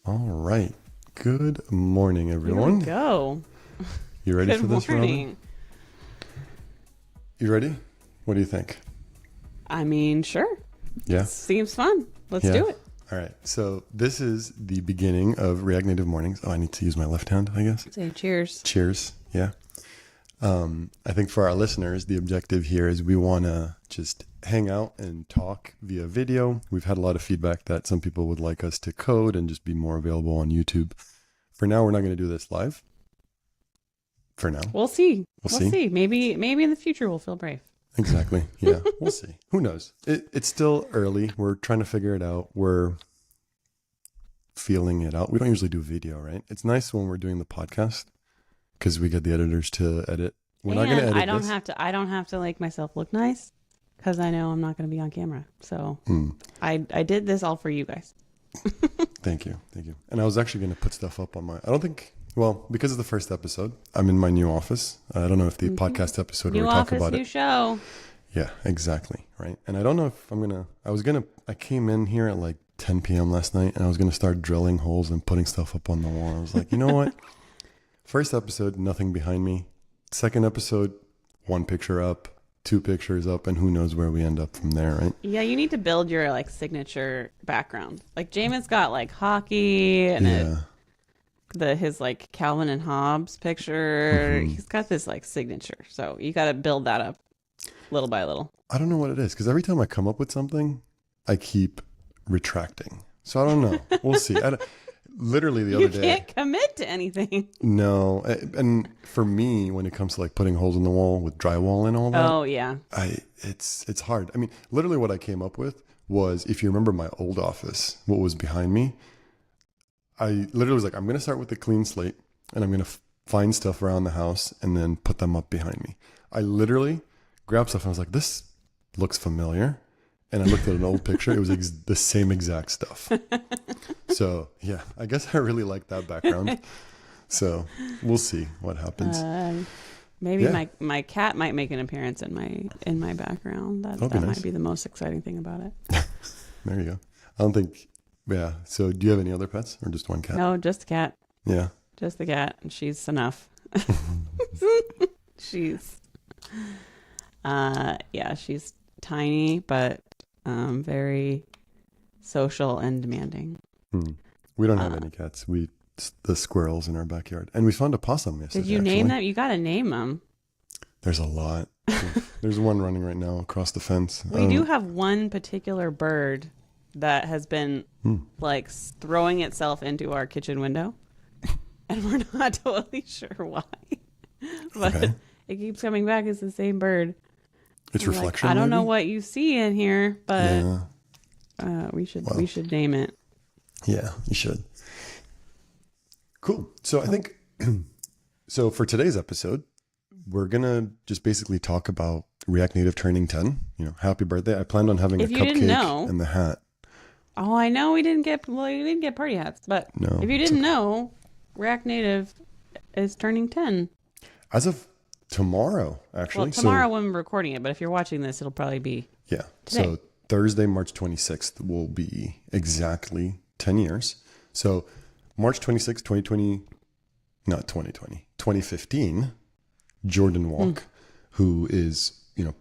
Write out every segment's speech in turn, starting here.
All right. Good morning, everyone. Here we go. You ready for this, morning. Robin? You ready? What do you think? I mean, sure. Yeah? Seems fun. Let's do it. All right. So this is the beginning of React Native Mornings. Oh, I need to use my left hand, I guess. Say cheers. Cheers. Yeah. I think for our listeners, the objective here is we want to just hang out and talk via video. We've had a lot of feedback that some people would like us to code and just be more available on YouTube. For now, we're not going to do this live. For now. We'll see. We'll see. Maybe in the future we'll feel brave. Exactly. Yeah. We'll see. Who knows? It's still early. We're trying to figure it out. We're feeling it out. We don't usually do video, right? It's nice when we're doing the podcast because we get the editors to edit. We're not going to edit I don't this. have to make myself look nice because I know I'm not going to be on camera. So I did this all for you guys. Thank you. And I was actually going to put stuff up on because of the first episode, I'm in my new office. I don't know if the podcast episode New we talk office, about new it. show. Yeah, exactly. Right. And I don't know if I came in here at like 10 p.m. last night and I was going to start drilling holes and putting stuff up on the wall. I was like, you know what? First episode, nothing behind me. Second episode, one picture up, two pictures up, and who knows where we end up from there, right? Yeah, you need to build your like signature background. Like Jamin's got like hockey and his like Calvin and Hobbes picture. Mm-hmm. He's got this like signature. So you got to build that up little by little. I don't know what it is because every time I come up with something, I keep retracting. So I don't know. We'll see. Literally the other day. You can't commit to anything. No. And for me, when it comes to like putting holes in the wall with drywall and all that. Oh, yeah. It's hard. I mean, literally what I came up with was, if you remember my old office, what was behind me, I literally was like, I'm going to start with a clean slate and I'm going to find stuff around the house and then put them up behind me. I literally grabbed stuff and I was like, this looks familiar. And I looked at an old picture. It was the same exact stuff. So, yeah, I guess I really like that background. So we'll see what happens. Maybe my cat might make an appearance in my background. That nice. might be the most exciting thing about it. There you go. I don't think, yeah. So do you have any other pets or just one cat? No, just a cat. Yeah. Just the cat. And she's enough. She's tiny, but very social and demanding. We don't have any cats. The squirrels in our backyard. And we found a possum yesterday. Did you name them? You got to name them. There's a lot. There's one running right now across the fence. We do have one particular bird that has been like throwing itself into our kitchen window. And we're not totally sure why. But it keeps coming back as the same bird. It's reflection. I don't know what you see in here, but we should name it. Yeah, you should. Cool. So I think so for today's episode, we're gonna just basically talk about React Native turning 10. Happy birthday! I planned on having a cupcake and the hat. Oh, I know we didn't get party hats, but if you didn't know, React Native is turning 10 as of tomorrow. Actually, well, tomorrow when we're recording it, but if you're watching this, it'll probably be today. So Thursday, March 26th will be exactly 10 years. So March 26th, 2015, Jordan Walk, who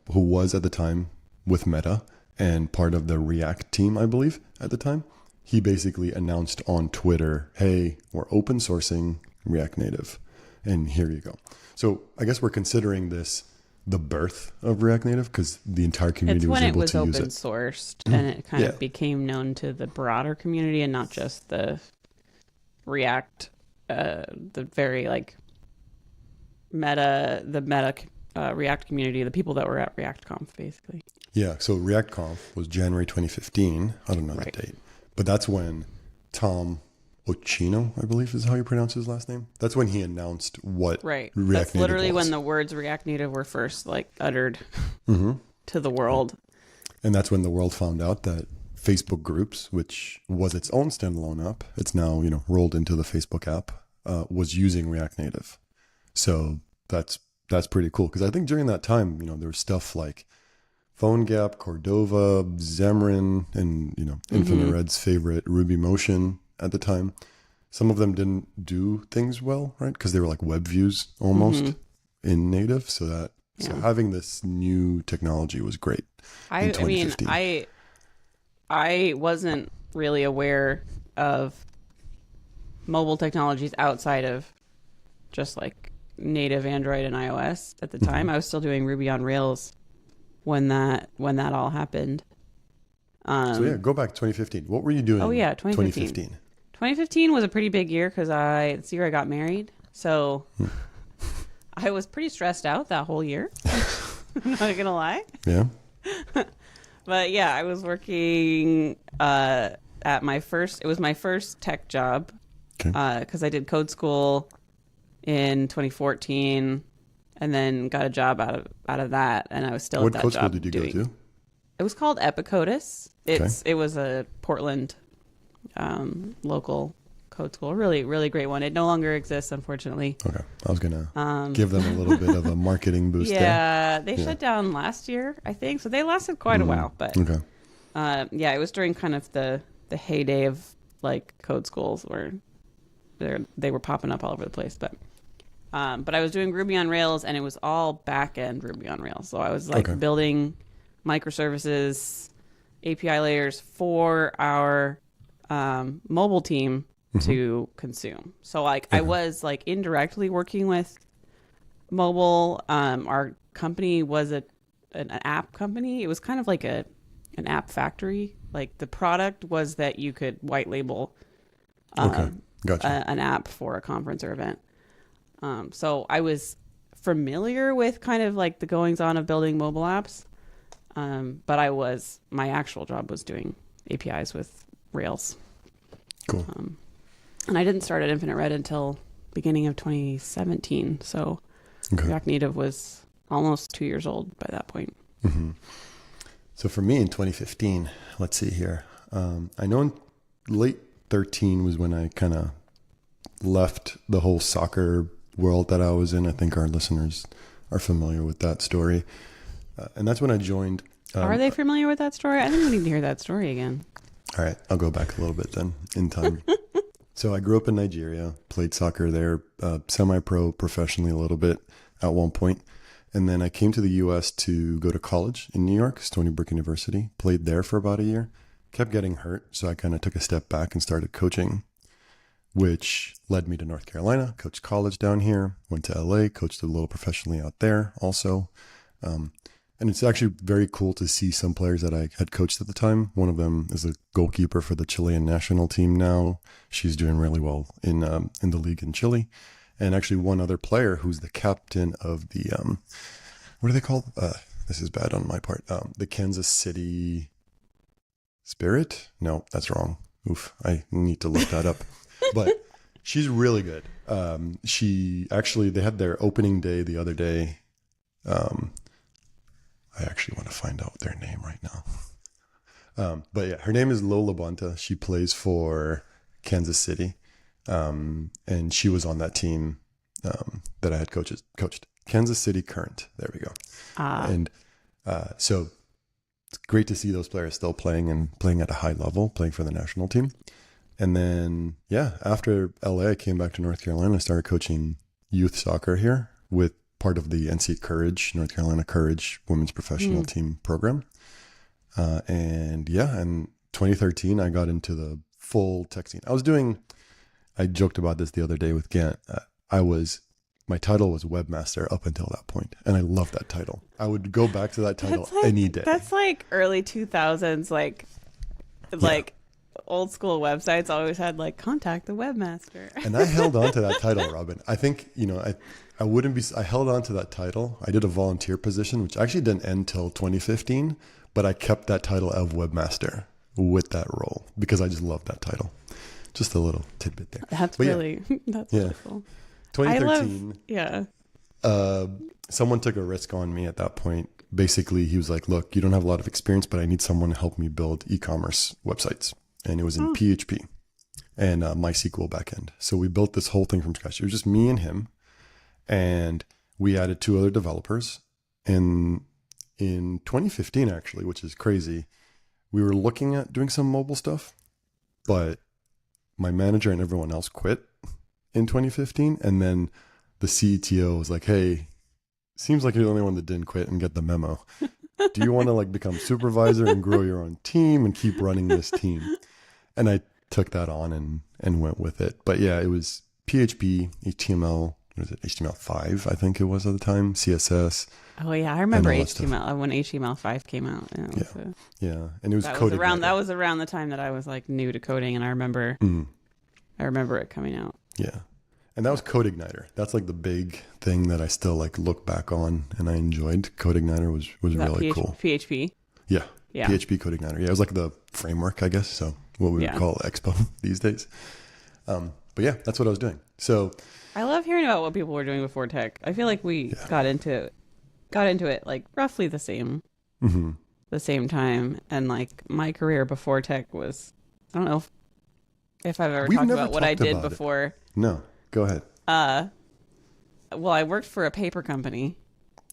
was at the time with Meta and part of the React team, I believe, at the time, he basically announced on Twitter, hey, we're open sourcing React Native. And here you go. So I guess we're considering this the birth of React Native because the entire community was able to use it. It's when it was open sourced and it kind of became known to the broader community and not just the React, the very like meta React community, the people that were at ReactConf basically. Yeah. So ReactConf was January 2015. I don't know the date, but that's when Tom Ochino, I believe is how you pronounce his last name. That's when he announced what React Native That's literally was. when the words React Native were first like uttered to the world. And that's when the world found out that Facebook Groups, which was its own standalone app, it's now, rolled into the Facebook app, was using React Native. So that's pretty cool. Because I think during that time, there was stuff like PhoneGap, Cordova, Xamarin, and Infinite Red's favorite Ruby Motion at the time. Some of them didn't do things well, right? Because they were like web views almost in native. So having this new technology was great. I mean, I wasn't really aware of mobile technologies outside of just like native Android and iOS at the time. I was still doing Ruby on Rails when that all happened. Go back to 2015. What were you doing? 2015. 2015 was a pretty big year because it's the year I got married. So I was pretty stressed out that whole year. I'm not gonna lie. Yeah. But yeah, I was working at my first tech job because I did code school in 2014 and then got a job out of that, and I was still at that job. What code school did you go to? It was called Epicodus. It was a Portland local code school. Really, really great one. It no longer exists, unfortunately. Okay. I was going to give them a little bit of a marketing boost there. They shut down last year, I think. So they lasted quite a while. But it was during kind of the heyday of like code schools where they were popping up all over the place. But I was doing Ruby on Rails, and it was all back-end Ruby on Rails. So I was like building microservices, API layers for our mobile team to consume. So like I was like indirectly working with mobile. Our company was an app company. It was kind of like an app factory. Like the product was that you could white label an app for a conference or event. So I was familiar with kind of like the goings on of building mobile apps. But my actual job was doing APIs with Rails. Cool. And I didn't start at Infinite Red until beginning of 2017. So React Native was almost 2 years old by that point. Mm-hmm. So for me in 2015, let's see here. I know in late 13 was when I kind of left the whole soccer world that I was in. I think our listeners are familiar with that story. And that's when I joined. Are they familiar with that story? I think we need to hear that story again. All right. I'll go back a little bit then in time. So I grew up in Nigeria, played soccer there, semi-pro professionally a little bit at one point. And then I came to the U.S. to go to college in New York, Stony Brook University, played there for about a year, kept getting hurt. So I kind of took a step back and started coaching, which led me to North Carolina, coached college down here, went to L.A., coached a little professionally out there also. And it's actually very cool to see some players that I had coached at the time. One of them is a goalkeeper for the Chilean national team now. She's doing really well in the league in Chile. And actually one other player who's the captain of the, what are they called? This is bad on my part. The Kansas City Spirit? No, that's wrong. Oof, I need to look that up. But she's really good. They had their opening day the other day. I actually want to find out their name right now. But yeah, her name is Lola Bonta. She plays for Kansas City. And she was on that team that I had coached. Kansas City Current. There we go. And so it's great to see those players still playing and playing at a high level, playing for the national team. And then, after LA, I came back to North Carolina, started coaching youth soccer here with part of the NC Courage, North Carolina Courage women's professional team program. And 2013, I got into the full tech scene. I joked about this the other day with Gant. My title was webmaster up until that point, and I love that title. I would go back to that title any day. That's like early 2000s, like old school websites always had like contact the webmaster. And I held on to that title, Robin. I think, I held on to that title. I did a volunteer position, which actually didn't end till 2015, but I kept that title of webmaster with that role because I just love that title. Just a little tidbit there. That's really cool. 2013. Someone took a risk on me at that point. Basically, he was like, look, you don't have a lot of experience, but I need someone to help me build e-commerce websites. And it was in PHP and MySQL backend. So we built this whole thing from scratch. It was just me and him. And we added 2 other developers. And in 2015, actually, which is crazy. We were looking at doing some mobile stuff, but my manager and everyone else quit in 2015. And then the CTO was like, hey, seems like you're the only one that didn't quit and get the memo. Do you want to like become supervisor and grow your own team and keep running this team? And I took that on and went with it. But yeah, it was PHP, HTML, what is it? HTML5, I think it was at the time, CSS. Oh yeah, I remember HTML when HTML5 came out. Yeah, and it was that coded. That was around the time that I was like new to coding, and I remember it coming out. Yeah, and that was CodeIgniter. That's like the big thing that I still like look back on, and I enjoyed. CodeIgniter was really cool. PHP. Yeah. PHP CodeIgniter. Yeah, it was like the framework, I guess. So what we would call Expo these days. But yeah, that's what I was doing. So I love hearing about what people were doing before tech. I feel like we got into it like roughly the same time, and like my career before tech was, I don't know if I've ever talked about what I did before. No, go ahead. Well, I worked for a paper company.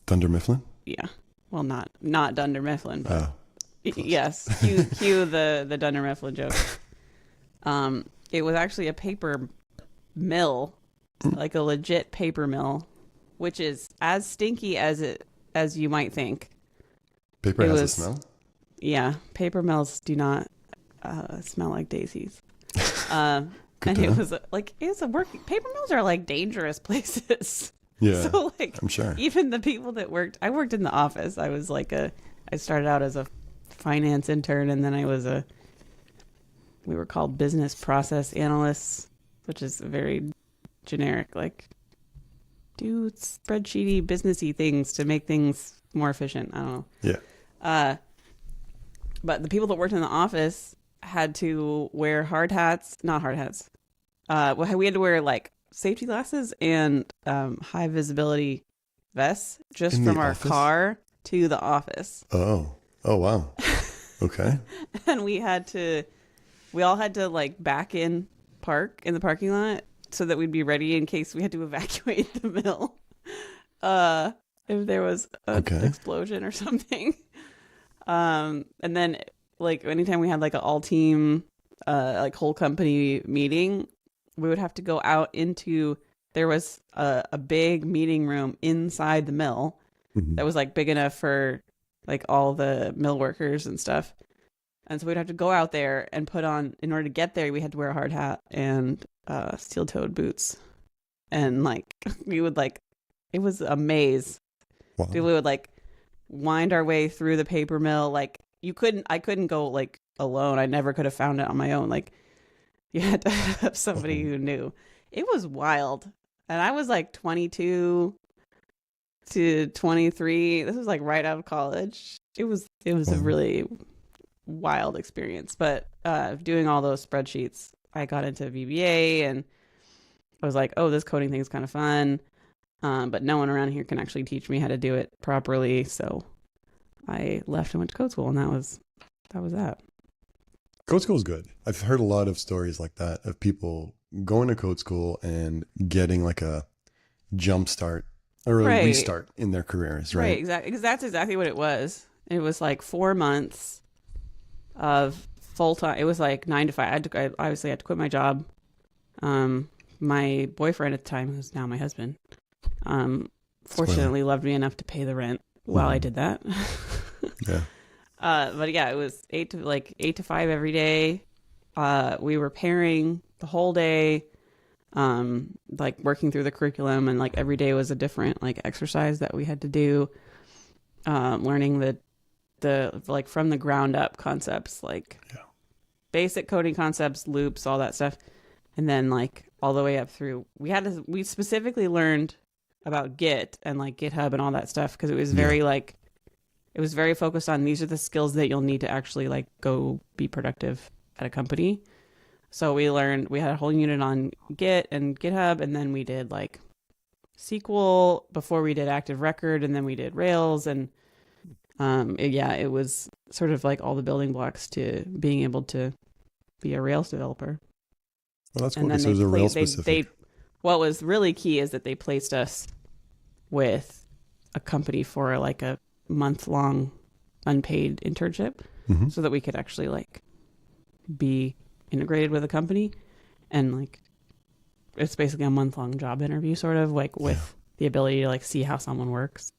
Dunder Mifflin? Yeah. Well, not Dunder Mifflin, but yes, cue the Dunder Mifflin joke. It was actually a paper mill, like a legit paper mill, which is as stinky as you might think. Paper has a smell? Yeah, paper mills do not smell like daisies. And it was paper mills are like dangerous places. Yeah, so like I'm sure. Even the people that I worked in the office. I was like I started out as a finance intern, and then we were called business process analysts, which is very generic, like do spreadsheety, businessy things to make things more efficient. I don't know. Yeah. But the people that worked in the office had to wear not hard hats. We had to wear like safety glasses and high visibility vests just from our car to the office. Oh wow. Okay. And we all had to like park in the parking lot so that we'd be ready in case we had to evacuate the mill if there was an explosion or something. And then like anytime we had like an all team like whole company meeting, we would have to go out there was a big meeting room inside the mill that was like big enough for like all the mill workers and stuff. And so we'd have to go out there and in order to get there, we had to wear a hard hat and steel-toed boots. And like, it was a maze. Wow. We would like wind our way through the paper mill. Like I couldn't go like alone. I never could have found it on my own. Like you had to have somebody who knew. It was wild. And I was like 22 to 23. This was like right out of college. It was a really wild experience. But doing all those spreadsheets, I got into VBA and I was like, oh, this coding thing is kind of fun. But no one around here can actually teach me how to do it properly. So I left and went to code school, and that was that. Code school is good. I've heard a lot of stories like that of people going to code school and getting like a jump start or a restart in their careers, right? Right, exactly. Because that's exactly what it was. It was like 4 months of full time. It was like 9 to 5. I obviously had to quit my job. My boyfriend at the time, who's now my husband, fortunately loved me enough to pay the rent while I did that. Yeah. But yeah, it was 8 to 5 every day. We were pairing the whole day, like working through the curriculum, and like every day was a different like exercise that we had to do. Learning the like from the ground up concepts, like basic coding concepts, loops, all that stuff. And then like all the way up through, we specifically learned about Git and like GitHub and all that stuff, because it was very it was very focused on these are the skills that you'll need to actually like go be productive at a company. So we had a whole unit on Git and GitHub, and then we did like SQL before we did Active Record, and then we did Rails, and it was sort of like all the building blocks to being able to be a Rails developer. Well, that's cool. So it was a Rails specific. What was really key is that they placed us with a company for like a month-long unpaid internship Mm-hmm. so that we could actually like be integrated with a company, and like it's basically a month-long job interview sort of like with the ability to like see how someone works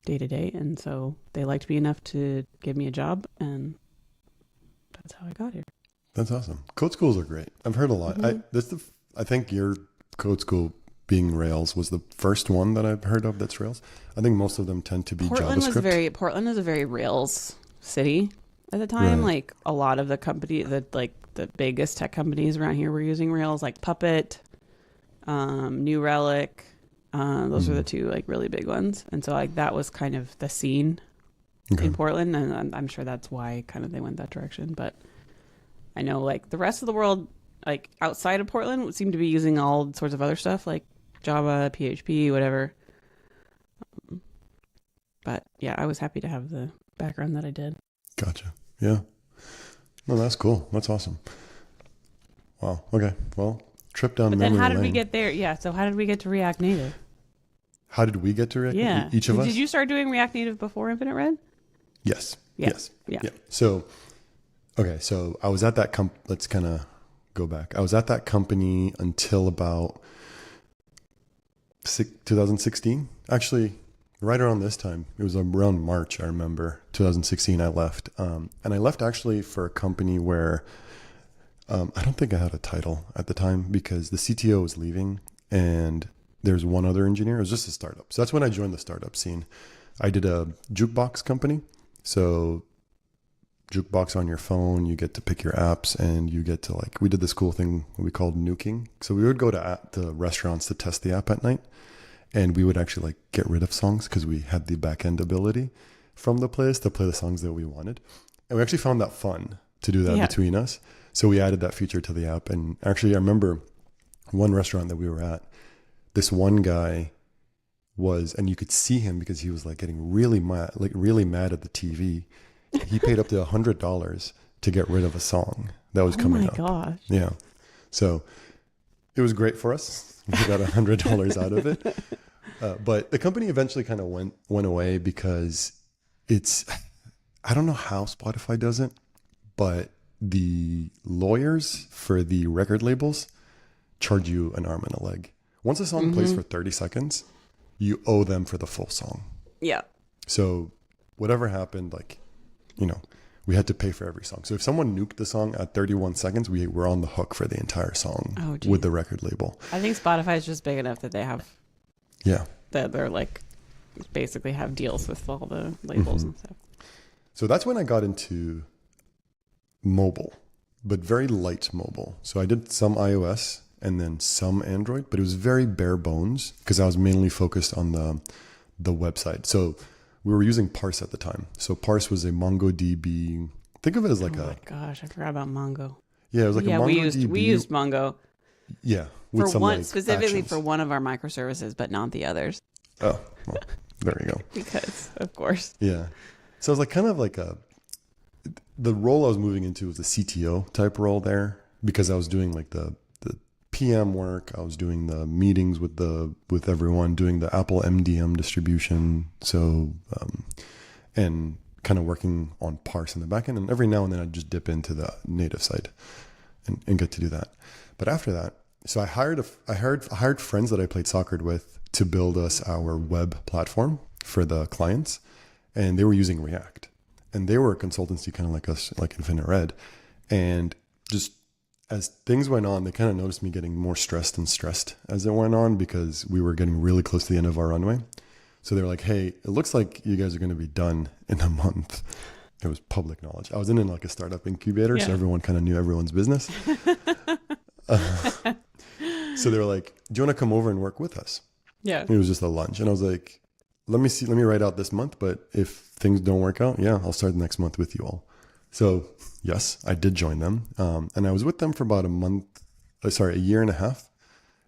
day to day. And so they liked me enough to give me a job, and that's how I got here. That's awesome. Code schools are great. I've heard a lot. Mm-hmm. I think your code school being Rails was the first one that I've heard of that's Rails. I think most of them tend to be JavaScript. Portland is a very Rails city at the time. Right. Like a lot of the biggest tech companies around here were using Rails, like Puppet, New Relic. Those are the two like really big ones. And so like that was kind of the scene in Portland, and I'm sure that's why kind of they went that direction. But I know like the rest of the world, like outside of Portland, would seem to be using all sorts of other stuff like Java, PHP, whatever. But yeah, I was happy to have the background that I did. Gotcha. Yeah. No, that's cool. That's awesome. Wow. Okay. Well, trip down But memory then how lane. did we get there? Yeah. So how did we get to React Native? How did we get to React? Yeah. Each of us? Did you start doing React Native before Infinite Red? Yes. Yeah. Yes. Yeah. So, okay. So I was at that let's kind of go back. I was at that company until about 2016. Actually, right around this time. It was around March, I remember. 2016, I left. And I left actually for a company where I don't think I had a title at the time because the CTO was leaving and there's one other engineer. It was just a startup. So that's when I joined the startup scene. I did a jukebox company. So jukebox on your phone, you get to pick your apps and you get to we did this cool thing we called nuking. So we would go to restaurants to test the app at night, and we would actually get rid of songs because we had the back end ability from the playlist to play the songs that we wanted. And we actually found that fun to do that between us. So we added that feature to the app. And actually I remember one restaurant that we were at, this one guy and you could see him because he was getting really mad at the TV. He paid up to $100 to get rid of a song that was coming up. Oh my gosh. Yeah. So it was great for us. We got $100 out of it. But the company eventually kind of went away because I don't know how Spotify does it, but the lawyers for the record labels charge you an arm and a leg. Once a song plays for 30 seconds, you owe them for the full song. Yeah. So whatever happened, we had to pay for every song. So if someone nuked the song at 31 seconds, we were on the hook for the entire song with the record label. I think Spotify is just big enough that they have, that they're basically have deals with all the labels and stuff. So that's when I got into mobile, but very light mobile. So I did some iOS and then some Android, but it was very bare bones because I was mainly focused on the website. So we were using Parse at the time. So Parse was a MongoDB. Think of it as oh my gosh, I forgot about Mongo. Yeah, it was a MongoDB. We used Mongo. Yeah, with specifically for one of our microservices, but not the others. Oh, well, there you go. Because of course. Yeah. So it was the role I was moving into was the CTO type role there because I was doing the PM work. I was doing the meetings with everyone, doing the Apple MDM distribution. So, and kind of working on Parse in the backend. And every now and then I'd just dip into the native side and get to do that. But after that, so I hired friends that I played soccer with to build us our web platform for the clients. And they were using React. And they were a consultancy kind of like us, like Infinite Red. And just as things went on, they kind of noticed me getting more stressed as it went on because we were getting really close to the end of our runway. So they were like, hey, it looks like you guys are going to be done in a month. It was public knowledge. I was in a startup incubator, so everyone kind of knew everyone's business. So they were like, do you want to come over and work with us? Yeah. And it was just a lunch. And I was like, let me write out this month, but if things don't work out, I'll start next month with you all. So yes, I did join them. And I was with them for about a year and a half,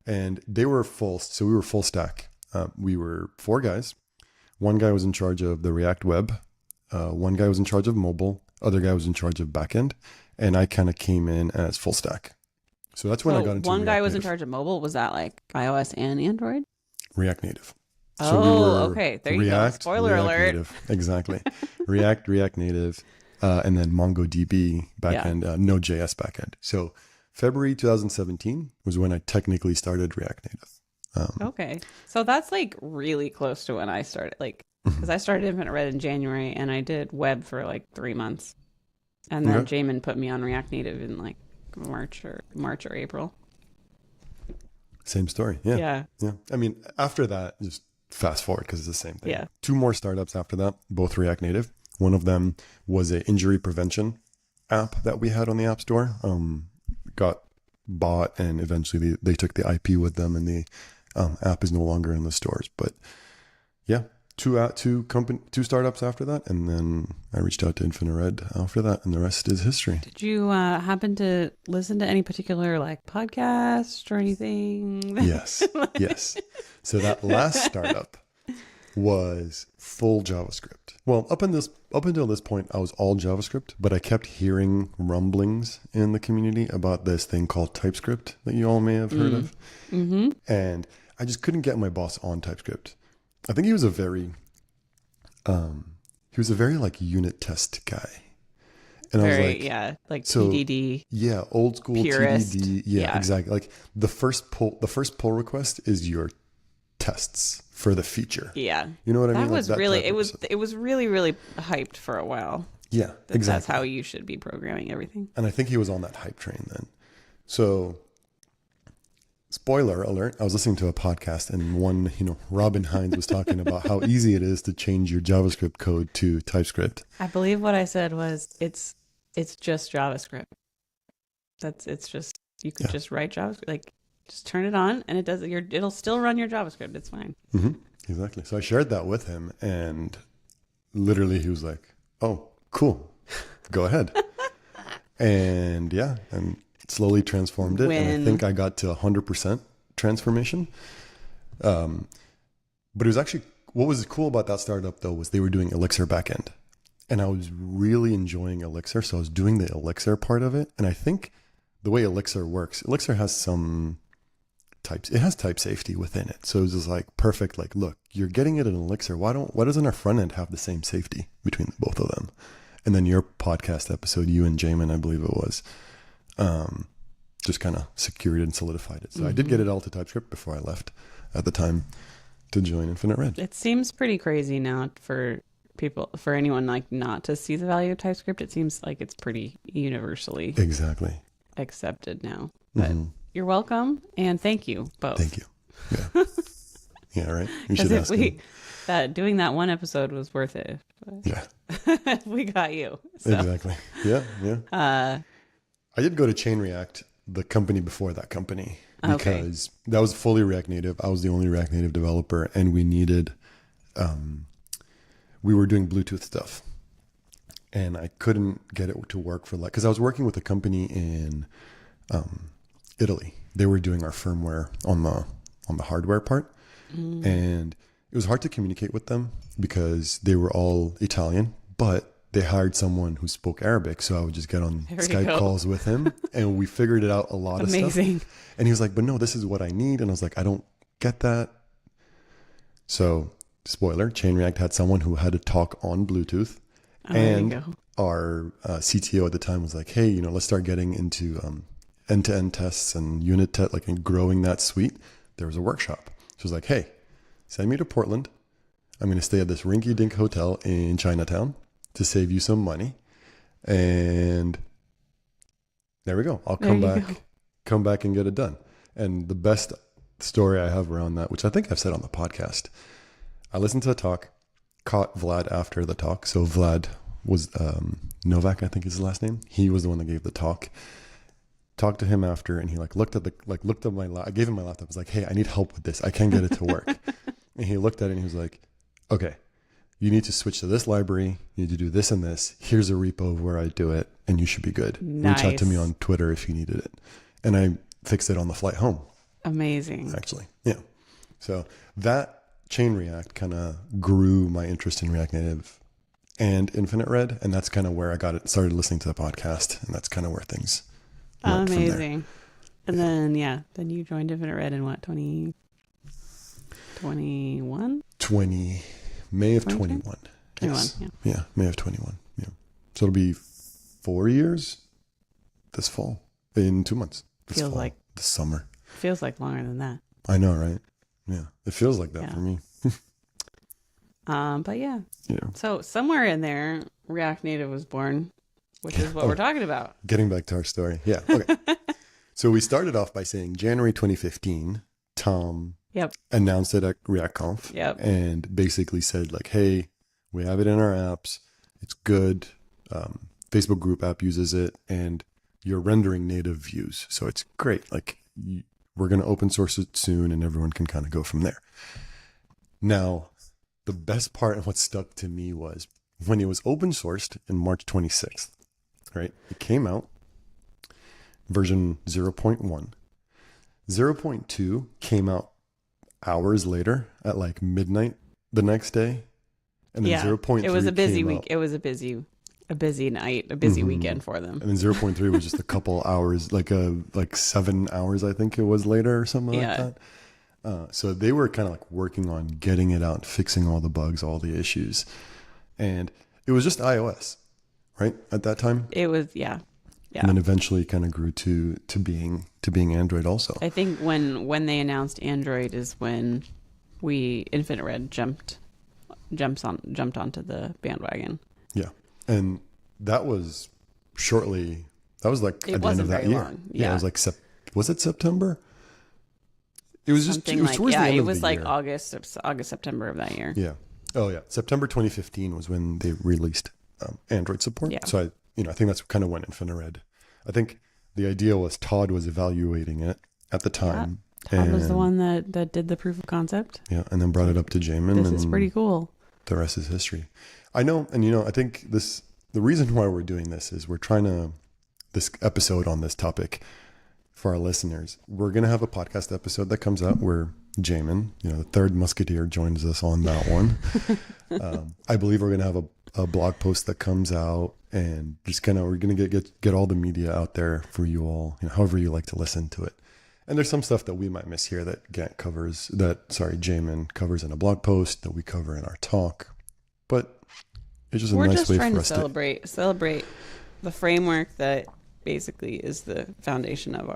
and they were so we were full stack. We were 4 guys. One guy was in charge of the React web. One guy was in charge of mobile. Other guy was in charge of backend. And I kind of came in as full stack. So that's when I got into one React guy was Native. in charge of mobile. Was that iOS and Android? React Native. So we Oh, were okay. There you go. React, Spoiler React alert. Native. Exactly. React Native, and then MongoDB backend, Node.js backend. So February 2017 was when I technically started React Native. Okay. So that's like really close to when I started. Like, because I started Infinite Red in January and I did web for like 3 months. And then Okay. Jamin put me on React Native in like March or April. Same story. Yeah. Yeah. Yeah. I mean, after that, just fast forward because it's the same thing. Yeah. 2 more startups after that, both React Native. One of them was an injury prevention app that we had on the App Store. Got bought, and eventually they took the IP with them, and the app is no longer in the stores. But yeah, two startups after that, and then I reached out to Infinite Red after that, and the rest is history. Did you happen to listen to any particular like podcast or anything? Yes, yes. So that last startup was full JavaScript. Well, up until this point, I was all JavaScript, but I kept hearing rumblings in the community about this thing called TypeScript that you all may have heard of, and I just couldn't get my boss on TypeScript. I think he was a very like unit test guy, and I was like, like so, TDD. yeah, old school Purist. TDD, yeah, exactly. Like the first pull request is your tests for the feature. Yeah. You know what I mean? That was like really, type of stuff. it was really, really hyped for a while. Yeah, That's exactly. how you should be programming everything. And I think he was on that hype train then. So, spoiler alert, I was listening to a podcast, and Robin Heinze was talking about how easy it is to change your JavaScript code to TypeScript. I believe what I said was it's just JavaScript. It's just, you could just write JavaScript, like just turn it on and it'll still run your JavaScript. It's fine. Exactly. So I shared that with him, and literally he was like, "Oh, cool. Go ahead." And yeah, and slowly transformed it. And I think I got to 100% transformation. But it was actually, what was cool about that startup though, was they were doing Elixir backend. And I was really enjoying Elixir. So I was doing the Elixir part of it. And I think the way Elixir works, Elixir has some types, it has type safety within it. So it was just like perfect. Like, look, you're getting it in Elixir. Why doesn't our front end have the same safety between both of them? And then your podcast episode, you and Jamin, I believe it was, just kind of secured and solidified it. So I did get it all to TypeScript before I left at the time to join Infinite Red. It seems pretty crazy now for anyone like not to see the value of TypeScript. It seems like it's pretty universally Exactly accepted now. But you're welcome, and thank you both. Thank you. Yeah. Yeah, right. You should ask him. Doing that one episode was worth it. Yeah. We got you. So. Exactly. Yeah. I did go to Chain React, the company before that company, because that was fully React Native. I was the only React Native developer, and we needed, we were doing Bluetooth stuff, and I couldn't get it to work for because I was working with a company in Italy. They were doing our firmware on the hardware part, and it was hard to communicate with them because they were all Italian, but they hired someone who spoke Arabic. So I would just get on Skype calls with him, and we figured it out a lot of stuff. Amazing. And he was like, "But no, this is what I need." And I was like, "I don't get that." So, spoiler, Chain React had someone who had to talk on Bluetooth. And our CTO at the time was like, "Hey, let's start getting into end-to-end tests and unit test, and growing that suite." There was a workshop. So I was like, "Hey, send me to Portland. I'm going to stay at this rinky-dink hotel in Chinatown to save you some money." And there we go. I'll come back and get it done. And the best story I have around that, which I think I've said on the podcast, I listened to a talk, caught Vlad after the talk. So Vlad was Novak, I think is his last name. He was the one that gave the talk. Talked to him after, and he looked at my I gave him my laptop. I was like, "Hey, I need help with this. I can't get it to work." And he looked at it and he was like, "Okay, you need to switch to this library. You need to do this and this. Here's a repo of where I do it, and you should be good. Nice. Reach out to me on Twitter if you needed it." And I fixed it on the flight home. Amazing. Actually, yeah. So that Chain React kind of grew my interest in React Native and Infinite Red, and that's kind of where I started listening to the podcast, and that's kind of where things went from there. Amazing. And then you joined Infinite Red in what, 2021? May of 21. 21, Yes. yeah. Yeah, May of 21. Yeah. So it'll be 4 years this fall, in 2 months. This Feels fall, like- this summer. Feels like longer than that. I know, right? Yeah, it feels like that Yeah. for me. But yeah. Yeah. So somewhere in there, React Native was born, which is what Okay. we're talking about. Getting back to our story. Yeah. Okay. So we started off by saying January 2015, Tom Yep. announced it at ReactConf Yep. and basically said like, hey, we have it in our apps. It's good. Facebook group app uses it and you're rendering native views. So it's great. Like we're going to open source it soon and everyone can kind of go from there. Now, the best part and what stuck to me was when it was open sourced in March 26th, right? It came out version 0.1. 0.2 came out hours later at like midnight the next day. And then 0.3 it was a busy came week. out. It was a busy night, a busy weekend for them. And then 0.3 was just a couple hours, like 7 hours, I think it was later or something like that. So they were kind of like working on getting it out, fixing all the bugs, all the issues. And it was just iOS, right? At that time. It was, yeah. And then eventually kind of grew to being Android also. I think when they announced Android is when Infinite Red jumped onto the bandwagon. Yeah. And that was like It at the end of wasn't that very year. long. Yeah. It was like, was it September? It was just, Something it was like, towards the end it of was the like year. August, September of that year. Yeah. Oh yeah. September 2015 was when they released Android support. Yeah. So I think that's kind of when Infinite Red. I think the idea was Todd was evaluating it at the time. Todd was the one that did the proof of concept. Yeah. And then brought it up to Jamin. This is pretty cool. The rest is history. I know. And I think the reason why we're doing this is we're trying to, this episode on this topic for our listeners, we're going to have a podcast episode that comes out where Jamin, the third musketeer, joins us on that one. I believe we're going to have a blog post that comes out and just kind of, we're going to get all the media out there for you all, however you like to listen to it. And there's some stuff that we might miss here that Jamin covers in a blog post that we cover in our talk, but it's just a We're nice just way trying for to us celebrate the framework that basically is the foundation of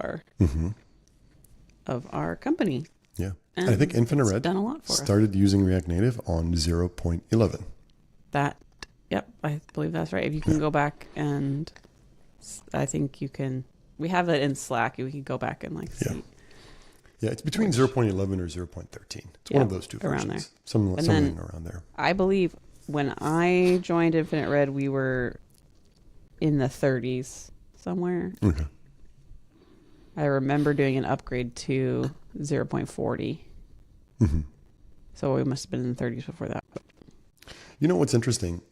our company. Yeah. And I think Infinite it's Red done a lot for us. started using React Native on 0.11. Yep, I believe that's right. If you can go back and I think you can, we have that in Slack. We can go back and see. Yeah, it's between 0.11 or 0.13. It's one of those two around versions. there. Something around there. I believe when I joined Infinite Red, we were in the 30s somewhere. Okay. I remember doing an upgrade to 0.40. Mm-hmm. So we must have been in the 30s before that. You know what's interesting?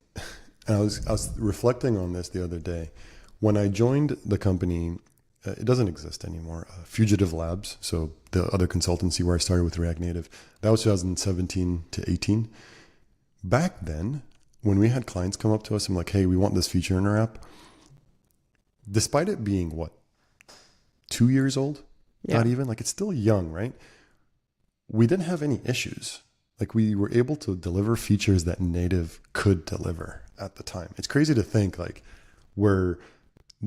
I was reflecting on this the other day. When I joined the company, it doesn't exist anymore. Fugitive Labs, so the other consultancy where I started with React Native, that was 2017 to 18. Back then, when we had clients come up to us and like, hey, we want this feature in our app, despite it being 2 years old, not even, like it's still young, right? We didn't have any issues. Like we were able to deliver features that native could deliver at the time. It's crazy to think like where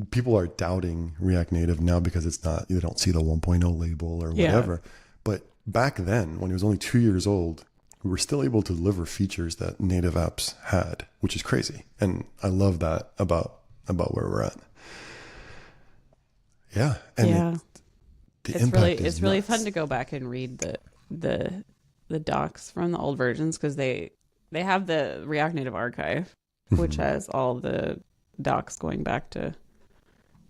people are doubting React Native now because it's not, you don't see the 1.0 label or whatever. But back then, when it was only 2 years old, we were still able to deliver features that native apps had, which is crazy. And I love that about where we're at. Yeah. And it's really fun to go back and read the docs from the old versions because they have the React Native archive, which has all the docs going back to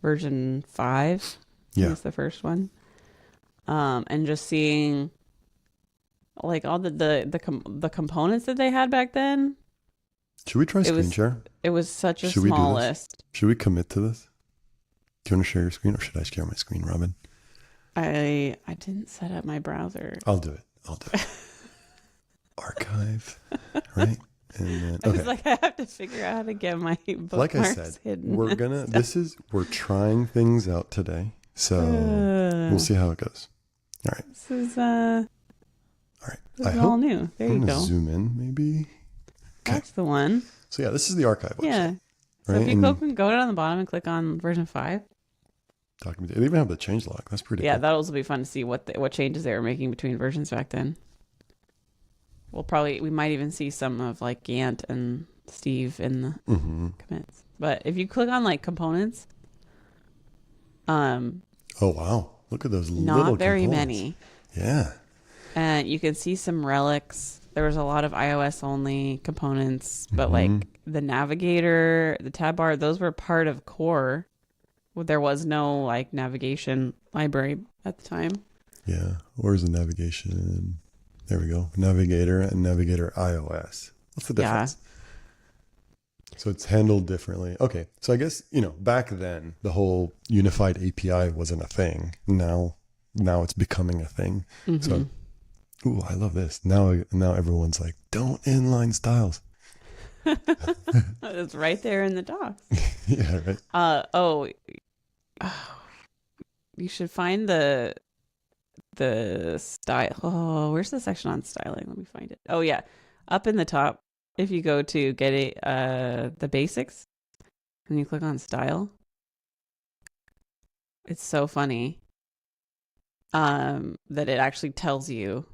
version 5. That's the first one. And just seeing like all the components that they had back then. Should we try screen share? It was such a small list. Should we commit to this? Do you want to share your screen or should I share my screen, Robin? I didn't set up my browser. I'll do it. Archive, right? And then, I was like, I have to figure out how to get my bookmarks like I said, hidden. we're trying things out today. So we'll see how it goes. All right. This is All right. This I is all hope new. There you I'm gonna go. zoom in maybe. Okay. That's the one. So yeah, this is the archive website. Yeah. So Right? if you And go down the bottom and click on version 5, document. They even have the changelog. That's pretty yeah, cool. that'll also be fun to see what changes they were making between versions back then. We might even see some of like Gant and Steve in the commits. But if you click on like components, Oh wow. Look at those not little very components. many. Yeah. And you can see some relics. There was a lot of iOS only components, but like the navigator, the tab bar, those were part of core. There was no like navigation library at the time. Yeah. Where's the navigation? There we go. Navigator and Navigator iOS. What's the difference? Yeah. So it's handled differently. Okay. So I guess, back then the whole unified API wasn't a thing. Now it's becoming a thing. So, ooh, I love this. Now everyone's like, don't inline styles. It's right there in the docs. Yeah, right. You should find the style. Oh, where's the section on styling? Let me find it. Oh yeah, up in the top. If you go to get the basics, and you click on style, it's so funny. That it actually tells you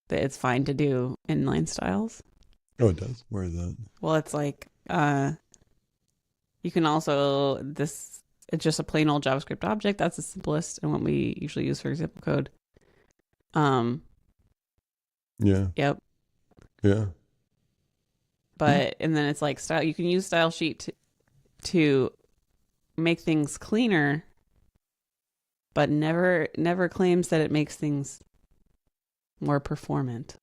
that it's fine to do inline styles. Oh, it does. Where is that? Well, it's like you can also it's just a plain old JavaScript object. That's the simplest and what we usually use for example code. Yeah. Yep. Yeah. But and then it's like style. You can use style sheet to make things cleaner, but never claims that it makes things more performant.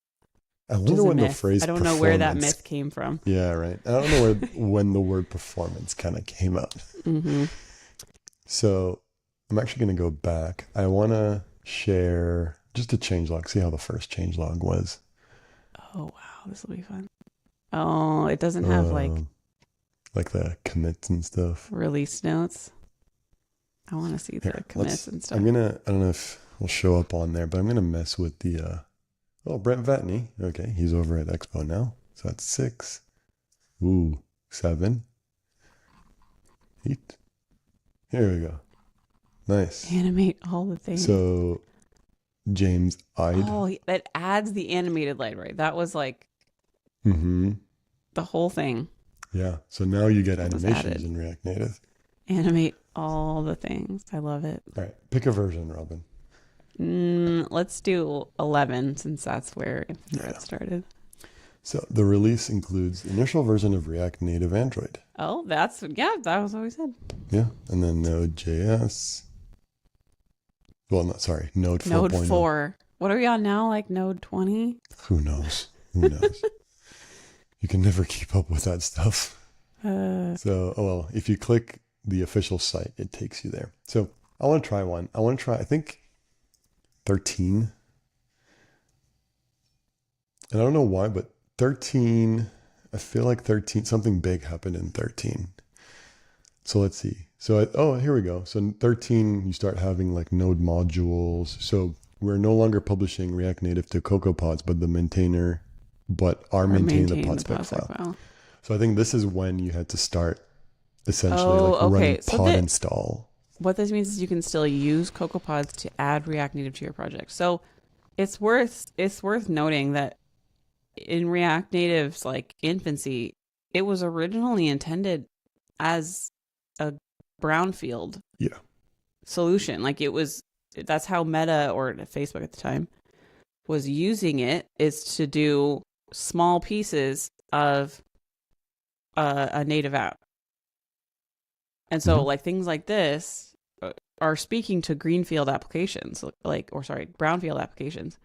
I wonder when the phrase I don't know where that myth came from. Yeah, right. I don't know when the word performance kind of came up. So I'm actually going to go back. I want to share just a changelog, see how the first changelog was. Oh, wow. This will be fun. Oh, it doesn't have like the commits and stuff. Release notes. I want to see the commits and stuff. I don't know if we'll show up on there, but I'm going to mess with the, Brent Vatney. Okay. He's over at Expo now. So that's 6. Ooh, 7. 8. Here we go. Nice. Animate all the things. So James Ide. Oh, that adds the animated library. That was like the whole thing. Yeah. So now you get animations in React Native. Animate all the things. I love it. All right. Pick a version, Robin. Let's do 11 since that's where it started. So the release includes the initial version of React Native Android. Oh, that was what we said. Yeah. And then Node.js. Well, Node 4.0. Node 4. What are we on now? Like Node 20? Who knows? You can never keep up with that stuff. If you click the official site, it takes you there. So I want to try one. I think 13. And I don't know why, but 13, I feel like 13, something big happened in 13. So let's see. So, here we go. So in 13, you start having like node modules. So we're no longer publishing React Native to CocoaPods, but maintaining the pod spec file. So I think this is when you had to start essentially running pod install. What this means is you can still use CocoaPods to add React Native to your project. So it's worth noting that in React Native's like infancy, it was originally intended as a brownfield solution. Like that's how Meta or Facebook at the time was using it, is to do small pieces of a native app. And so like things like this are speaking to greenfield applications, brownfield applications.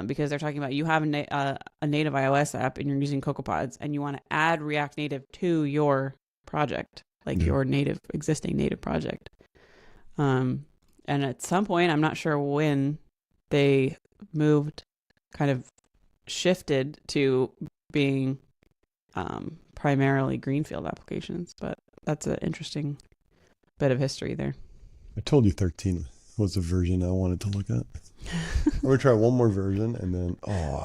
Because they're talking about you have a native iOS app and you're using CocoaPods and you want to add React Native to your project, your existing native project. And at some point, I'm not sure when, they shifted to being primarily greenfield applications. But that's an interesting bit of history there. I told you 13 was the version I wanted to look at. I'm going to try one more version and then,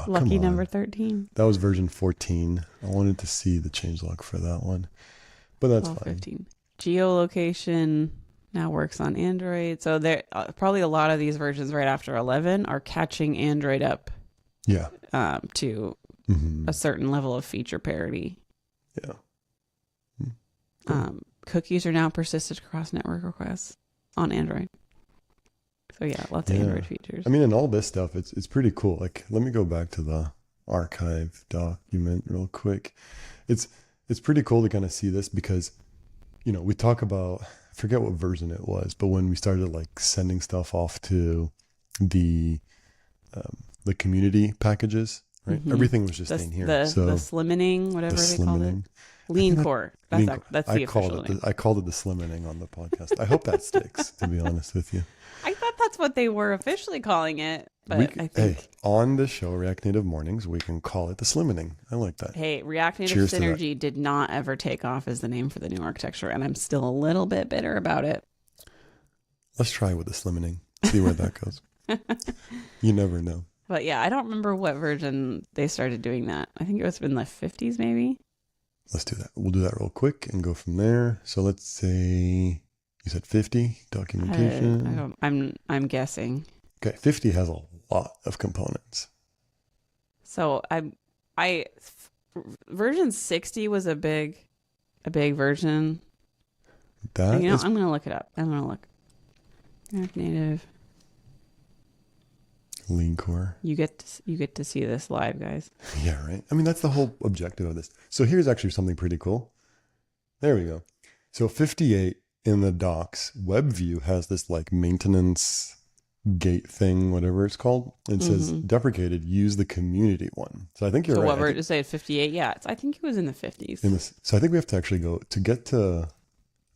Lucky number 13. That was version 14. I wanted to see the changelog for that one. But that's fine. 15. Geolocation now works on Android. So there probably a lot of these versions right after 11 are catching Android up Yeah. to a certain level of feature parity. Yeah. Cookies are now persisted across network requests on Android. So yeah, lots of Android features. I mean, and all this stuff, it's pretty cool. Like, let me go back to the archive document real quick. It's pretty cool to kind of see this because, we talk about, I forget what version it was, but when we started like sending stuff off to the community packages, right? Everything was just in here. The slimmining, whatever they call it. Lean core. That's the official name. I called it the slimmining on the podcast. I hope that sticks, to be honest with you. I thought that's what they were officially calling it, but I think on the show React Native Mornings, we can call it the slimmining. I like that. Hey, React Native Synergy did not ever take off as the name for the new architecture, and I'm still a little bit bitter about it. Let's try with the slimmining. See where that goes. You never know. But yeah, I don't remember what version they started doing that. I think it was in the 50s, maybe. Let's do that. We'll do that real quick and go from there. So let's say you said 50 documentation. I'm guessing. Okay, 50 has a lot of components. So version 60 was a big version. I'm gonna look it up. I'm gonna look. React Native. Lean core. You get to see this live, guys. Yeah, right. I mean, that's the whole objective of this. So here's actually something pretty cool. There we go. So 58 in the docs, WebView has this like maintenance gate thing, whatever it's called. It says deprecated, use the community one. So I think you're right. So what we're to say 58? Yeah, I think it was in the 50s. So I think we have to actually go to get to,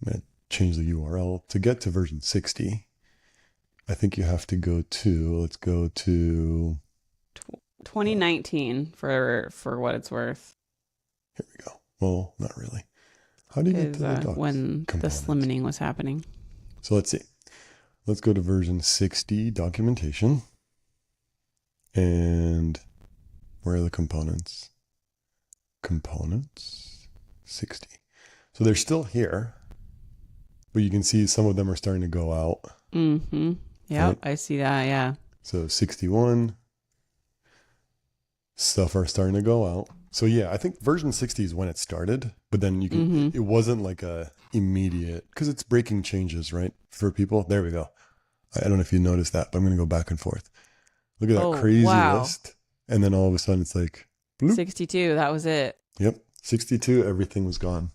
I'm going to change the URL, to get to version 60. I think you have to go to, let's go to 2019 for what it's worth. Here we go. Well, not really. How do you get to the docs? When the slimmining was happening. So let's see. Let's go to version 60 documentation. And where are the components? Components 60. So they're still here, but you can see some of them are starting to go out. Mm-hmm. Yeah, right? I see that. Yeah. So 61 stuff are starting to go out. So yeah, I think version 60 is when it started, but then you can, it wasn't like a immediate, because it's breaking changes, right? For people. There we go. I don't know if you noticed that, but I'm going to go back and forth. Look at that crazy list. And then all of a sudden it's like, bloop. 62. That was it. Yep. 62. Everything was gone.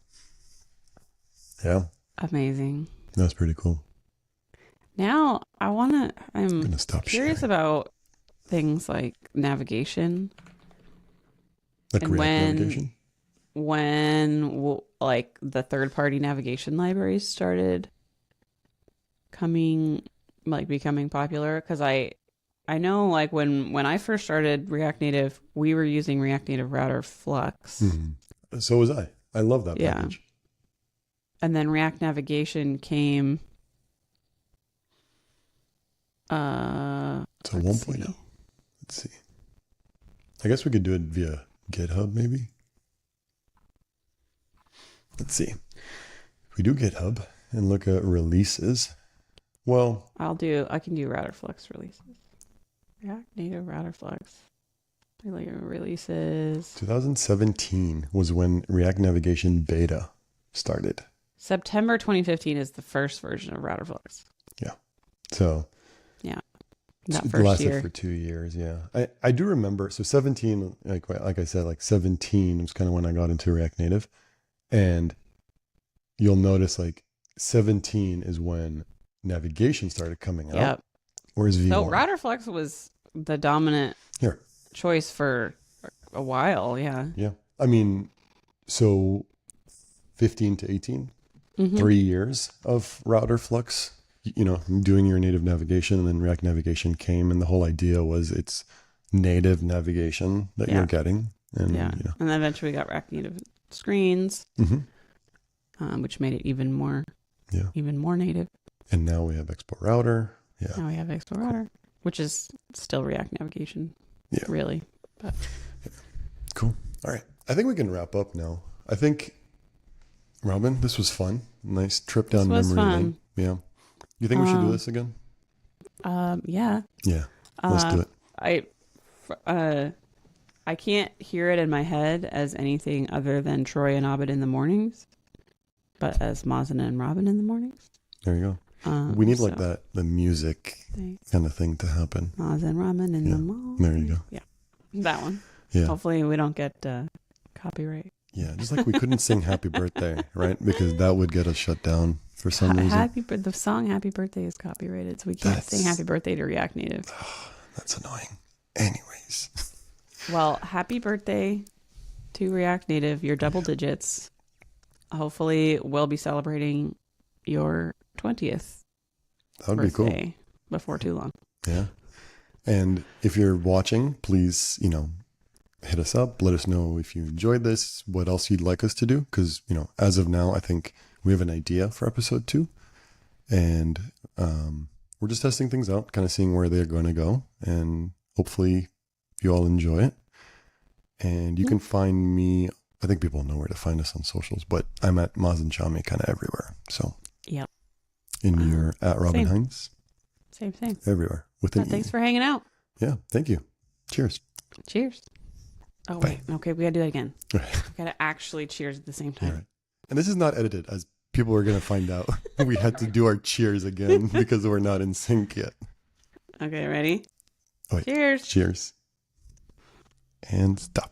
Yeah. Amazing. That's pretty cool. Now I'm gonna stop curious about things like navigation. Like React navigation? When like the third-party navigation libraries started becoming popular, because I know like when I first started React Native, we were using React Native Router Flux. Mm-hmm. So was I. I love that package. And then React navigation came. So 1.0. Let's see. I guess we could do it via GitHub, maybe. Let's see. If we do GitHub and look at releases, well, I can do Router Flux releases. React Native Router Flux releases. 2017 was when React Navigation beta started. September 2015 is the first version of Router Flux. Yeah. So. Yeah. That it first lasted year. for 2 years. Yeah. I do remember. So 17, like I said, like 17 was kind of when I got into React Native. And you'll notice like 17 is when navigation started coming out. Yep. Whereas V1. So Router Flux was the dominant choice for a while. Yeah. Yeah. I mean, so 15 to 18, 3 years of Router Flux, doing your native navigation, and then React Navigation came, and the whole idea was it's native navigation that you're getting. And, and then eventually we got React Native screens, which made it even more native. And now we have Export Router, Yeah. Now we have Explorer, which is still React navigation. Yeah. Really. But Cool. All right. I think we can wrap up now. I think, Robin, this was fun. Nice trip down This was memory fun. lane. Yeah. You think we should do this again? Yeah. Yeah. Let's do it. I can't hear it in my head as anything other than Troy and Abed in the mornings, but as Mazen and Robin in the mornings. There you go. We need like so- that, the music Thanks. kind of thing to happen. Mazen, Robin in Yeah. the morning. There you go. Yeah. That one. Yeah. Hopefully we don't get copyright. Yeah. Just like we couldn't sing happy birthday, right? Because that would get us shut down for some reason. The song Happy Birthday is copyrighted, so we can't sing Happy Birthday to React Native. That's annoying. Anyways. Well, happy birthday to React Native, your double digits. Hopefully we'll be celebrating your 20th That would be cool. birthday before too long. Yeah. And if you're watching, please, hit us up. Let us know if you enjoyed this, what else you'd like us to do. Because, as of now, I think we have an idea for episode 2. And we're just testing things out, kind of seeing where they're going to go. And hopefully you all enjoy it. And you can find me, I think people know where to find us on socials, but I'm at Mazen Chami kind of everywhere. So, Yep. and you're at Robin Same. Heinze? Same. Everywhere. With an Thanks E. for hanging out. Yeah. Thank you. Cheers. Cheers. Oh, Bye. wait. Okay, we got to do that again. All right. We got to actually cheers at the same All time. right. And this is not edited, as people are going to find out. We had to do our cheers again because we're not in sync yet. Okay, ready? Oh, wait. Cheers. Cheers. And stop.